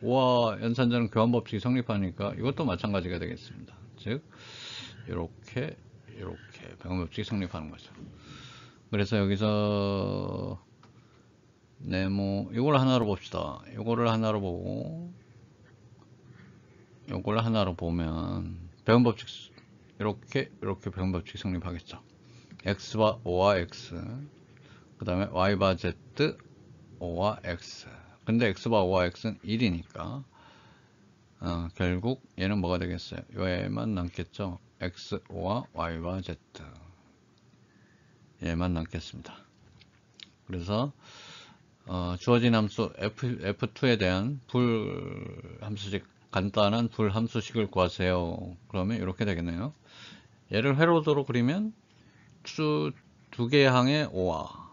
O와 연산자는 교환 법칙이 성립하니까 이것도 마찬가지가 되겠습니다. 즉 이렇게 배분 법칙이 성립하는 거죠. 그래서 여기서 네모 이걸 하나로 봅시다. 이거를 하나로 보고 이걸 하나로 보면 배분 법칙 이렇게 배분 법칙이 성립하겠죠. X와 O와 X, 그 다음에 Y와 Z, O와 X. 근데 X와 O와 X는 1이니까 결국 얘는 뭐가 되겠어요? 얘만 남겠죠. X, O와 Y와 Z 얘만 남겠습니다. 그래서 주어진 함수 F2에 대한 불함수식, 간단한 불함수식을 구하세요. 그러면 이렇게 되겠네요. 얘를 회로도로 그리면 두 개의 항의 O와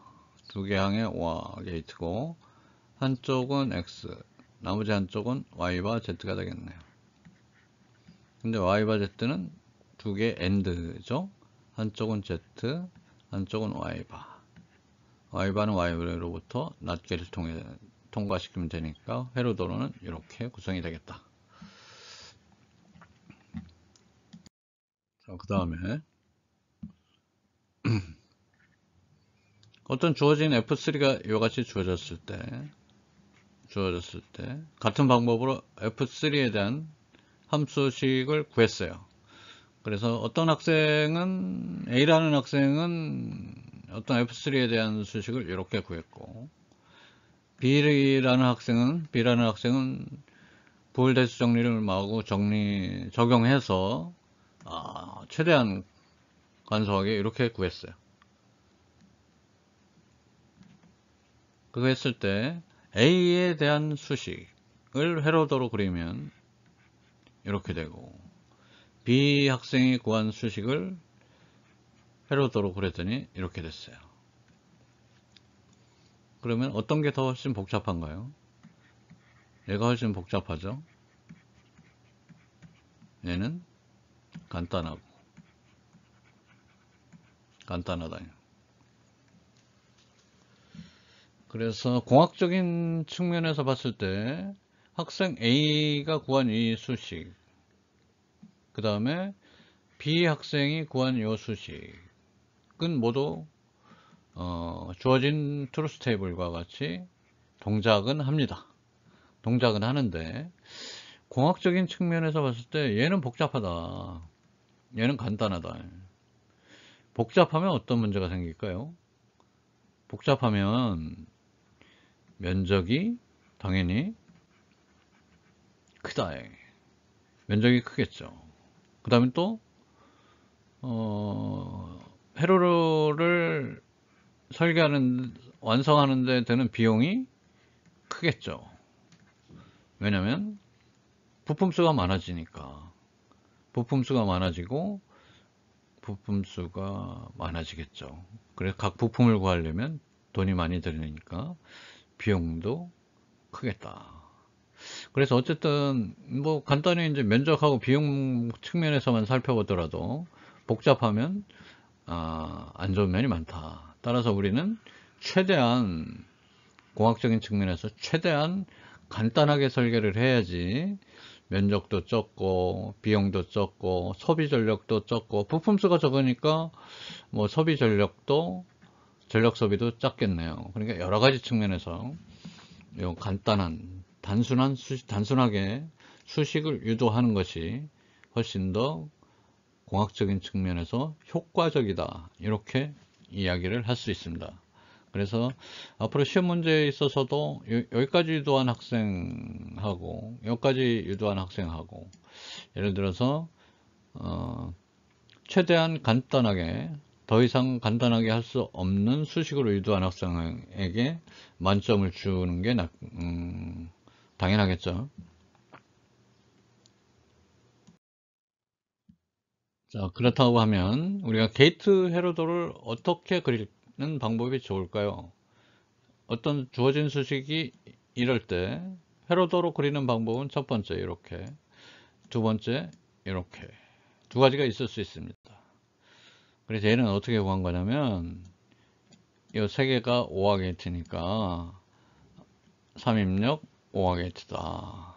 게이트고, 한쪽은 X, 나머지 한쪽은 Y와 Z가 되겠네요. 근데 Y와 Z는 두 개 AND죠. 한쪽은 Z, 한쪽은 Y바. Y바는 Y로부터 낱개를 통해 통과시키면 되니까 회로도로는 이렇게 구성이 되겠다. 자, 그 다음에 어떤 주어진 F3가 이와같이 주어졌을 때 같은 방법으로 F3에 대한 함수식을 구했어요. 그래서 어떤 학생은, A라는 학생은 어떤 F3에 대한 수식을 이렇게 구했고, B라는 학생은 부울대수 정리를 마구 적용해서 최대한 간소하게 이렇게 구했어요. 그거 했을 때 A에 대한 수식을 회로도로 그리면 이렇게 되고, B 학생이 구한 수식을 회로도로 그렸더니 이렇게 됐어요. 그러면 어떤 게 더 훨씬 복잡한가요? 얘가 훨씬 복잡하죠? 얘는 간단하다. 그래서 공학적인 측면에서 봤을 때 학생 A가 구한 이 수식, 그 다음에 B 학생이 구한 이 수식은 모두 주어진 트루스 테이블과 같이 동작은 합니다. 동작은 하는데 공학적인 측면에서 봤을 때 얘는 복잡하다, 얘는 간단하다. 복잡하면 어떤 문제가 생길까요? 복잡하면 면적이 당연히 크다. 면적이 크겠죠. 그 다음에 또 회로를 완성하는 데 드는 비용이 크겠죠. 왜냐면 부품수가 많아지니까. 부품수가 많아지고 부품수가 많아지겠죠. 그래서 각 부품을 구하려면 돈이 많이 들으니까 비용도 크겠다. 그래서 어쨌든 뭐 간단히 이제 면적하고 비용 측면에서만 살펴보더라도 복잡하면 안 좋은 면이 많다. 따라서 우리는 최대한 공학적인 측면에서 최대한 간단하게 설계를 해야지 면적도 적고 비용도 적고 소비 전력도 적고 부품수가 적으니까 뭐 소비 전력도 전력 소비도 작겠네요. 그러니까 여러 가지 측면에서 요 간단한 단순하게 수식을 유도하는 것이 훨씬 더 공학적인 측면에서 효과적이다, 이렇게 이야기를 할 수 있습니다. 그래서 앞으로 시험 문제에 있어서도 여기까지 유도한 학생하고 여기까지 유도한 학생하고 예를 들어서 최대한 간단하게, 더 이상 간단하게 할 수 없는 수식으로 유도한 학생에게 만점을 주는 게 당연하겠죠. 자, 그렇다고 하면 우리가 게이트 회로도를 어떻게 그리는 방법이 좋을까요? 어떤 주어진 수식이 이럴 때 회로도로 그리는 방법은 첫 번째 이렇게, 두 번째 이렇게 두 가지가 있을 수 있습니다. 그래서 얘는 어떻게 구한 거냐면 이 세 개가 5화 게이트니까 3입력 5화 게이트다.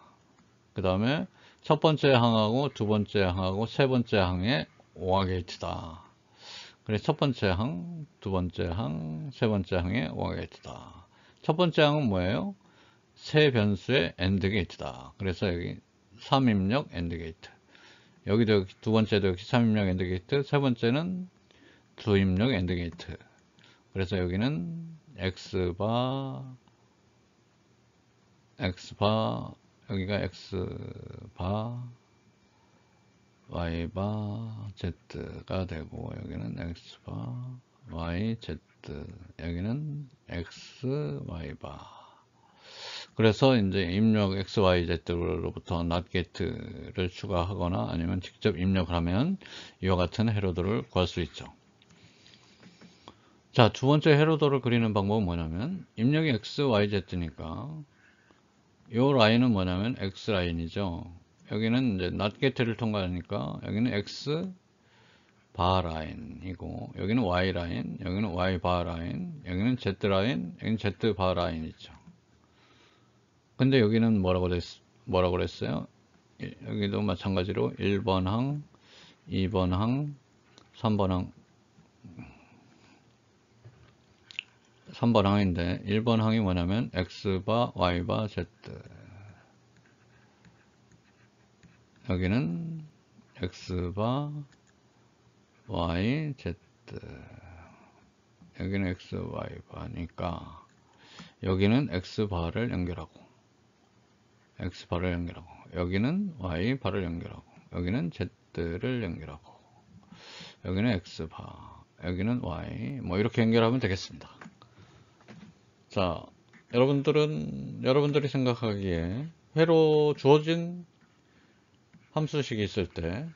그 다음에 첫 번째 항하고 두 번째 항하고 세 번째 항에 5화 게이트다. 그래서 첫 번째 항, 두 번째 항, 세 번째 항에 5화 게이트다. 첫 번째 항은 뭐예요? 세 변수의 AND 게이트다. 그래서 여기 3입력 AND 게이트. 여기도 두 번째도 역시 3입력 AND 게이트. 세 번째는 두입력 AND 게이트. 그래서 여기는 X바, 여기가 X바, Y바, Z가 되고, 여기는 X바, Y, Z, 여기는 X, Y바. 그래서 이제 입력 XYZ로부터 낫게트를 추가하거나 아니면 직접 입력을 하면 이와 같은 헤로도를 구할 수 있죠. 자, 두 번째 헤로도를 그리는 방법은 뭐냐면 입력이 XYZ니까 이 라인은 뭐냐면 X 라인이죠. 여기는 이제 낫게트를 통과하니까 여기는 X 바 라인이고 여기는 Y 라인, 여기는 Y 바 라인, 여기는 Z 라인, 여기는 Z 바 라인이죠. 근데 여기는 뭐라고 그랬어요? 여기도 마찬가지로 1번 항, 2번 항, 3번 항, 3번 항인데 1번 항이 뭐냐면 X바, Y바, Z. 여기는 X바, Y, Z. 여기는 X, Y바니까 여기는 X바를 연결하고 X바를 연결하고 여기는 Y바를 연결하고 여기는 Z를 연결하고 여기는 X바, 여기는 Y, 뭐 이렇게 연결하면 되겠습니다. 자, 여러분들이 생각하기에 회로 주어진 함수식이 있을 때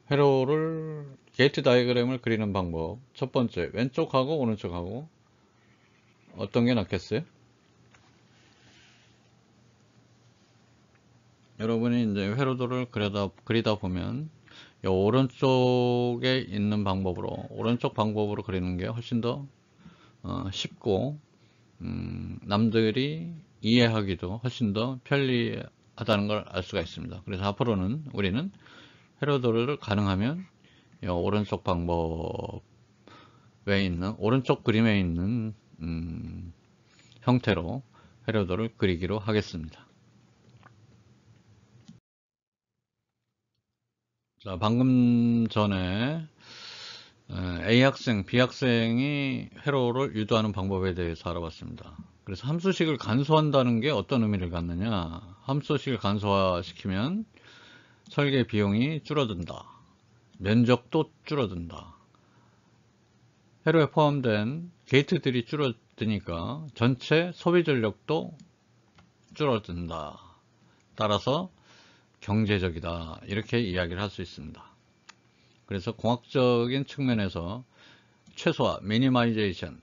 회로를 게이트 다이어그램을 그리는 방법, 첫 번째 왼쪽하고 오른쪽하고 어떤 게 낫겠어요? 여러분이 이제 회로도를 그리다 보면 이 오른쪽에 있는 방법으로, 오른쪽 방법으로 그리는 게 훨씬 더 쉽고 남들이 이해하기도 훨씬 더 편리하다는 걸 알 수가 있습니다. 그래서 앞으로는 우리는 회로도를 가능하면 이 오른쪽 방법에 있는, 오른쪽 그림에 있는 형태로 회로도를 그리기로 하겠습니다. 자, 방금 전에 A 학생, B 학생이 회로를 유도하는 방법에 대해서 알아봤습니다. 그래서 함수식을 간소화한다는 게 어떤 의미를 갖느냐? 함수식을 간소화시키면 설계 비용이 줄어든다. 면적도 줄어든다. 회로에 포함된 게이트들이 줄어드니까 전체 소비 전력도 줄어든다. 따라서 경제적이다. 이렇게 이야기를 할 수 있습니다. 그래서 공학적인 측면에서 최소화, 미니마이제이션,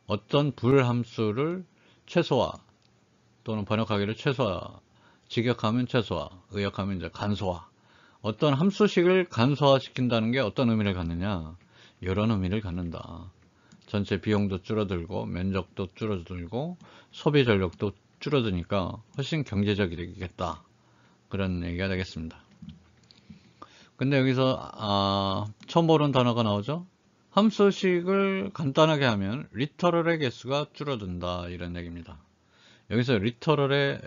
어떤 불함수를 최소화 또는 번역하기를 최소화, 직역하면 최소화, 의역하면 이제 간소화. 어떤 함수식을 간소화시킨다는 게 어떤 의미를 갖느냐? 이런 의미를 갖는다. 전체 비용도 줄어들고 면적도 줄어들고 소비 전력도 줄어드니까 훨씬 경제적이 되겠다. 그런 얘기가 되겠습니다. 근데 여기서 처음 보는 단어가 나오죠? 함수식을 간단하게 하면 리터럴의 개수가 줄어든다 이런 얘기입니다. 여기서 리터럴의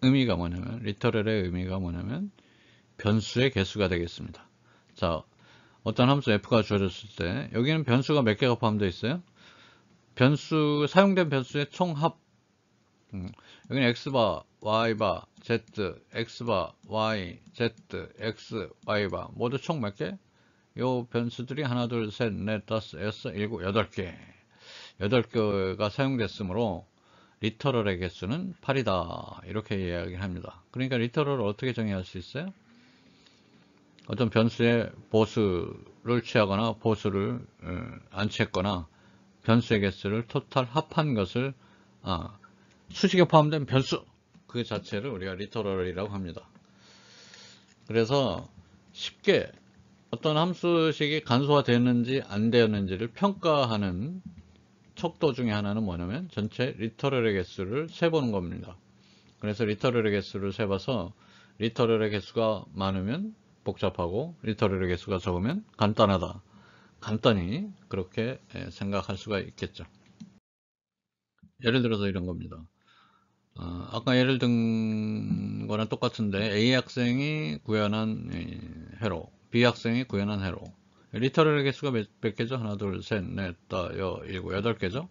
의미가 뭐냐면 변수의 개수가 되겠습니다. 자, 어떤 함수 f가 주어졌을 때 여기는 변수가 몇 개가 포함되어 있어요? 사용된 변수의 총합. 여기는 x바, y바, z, x바, y, z, x, y바 모두 총 몇 개? 요 변수들이 하나, 둘, 셋, 넷, 다섯, 여섯, 일곱, 8개. 8개가 사용됐으므로 리터럴의 개수는 8이다. 이렇게 이야기를 합니다. 그러니까 리터럴을 어떻게 정의할 수 있어요? 어떤 변수의 보수를 취하거나 보수를 안 취했거나 변수의 개수를 토탈 합한 것을 수식에 포함된 변수 그 자체를 우리가 리터럴이라고 합니다. 그래서 쉽게 어떤 함수식이 간소화되었는지 안 되었는지를 평가하는 척도 중에 하나는 뭐냐면 전체 리터럴의 개수를 세보는 겁니다. 그래서 리터럴의 개수를 세봐서 리터럴의 개수가 많으면 복잡하고 리터럴의 개수가 적으면 간단하다. 간단히 그렇게 생각할 수가 있겠죠. 예를 들어서 이런 겁니다. 아까 예를 든 거랑 똑같은데 A 학생이 구현한 회로, B 학생이 구현한 회로. 리터럴의 개수가 몇 개죠? 하나, 둘, 셋, 넷, 다, 일곱, 8개죠?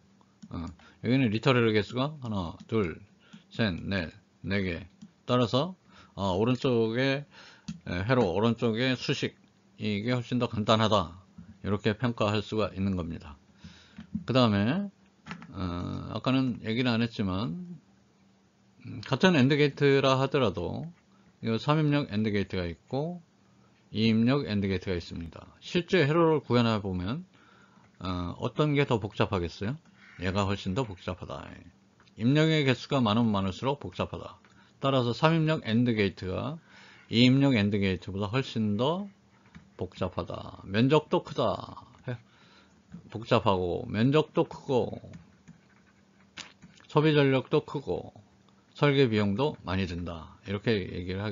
여기는 리터럴의 개수가 하나, 둘, 셋, 넷, 4개. 따라서 오른쪽에 회로, 오른쪽에 수식 이게 훨씬 더 간단하다. 이렇게 평가할 수가 있는 겁니다. 그 다음에 아까는 얘기는 안 했지만 같은 엔드게이트라 하더라도 이거 3입력 엔드게이트가 있고 2입력 엔드게이트가 있습니다. 실제 회로를 구현해 보면 어떤 게 더 복잡하겠어요? 얘가 훨씬 더 복잡하다. 입력의 개수가 많으면 많을수록 복잡하다. 따라서 3입력 엔드게이트가 2입력 엔드게이트보다 훨씬 더 복잡하다. 면적도 크다. 복잡하고 면적도 크고 소비 전력도 크고 설계 비용도 많이 든다. 이렇게 얘기를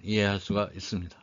이해할 수가 있습니다.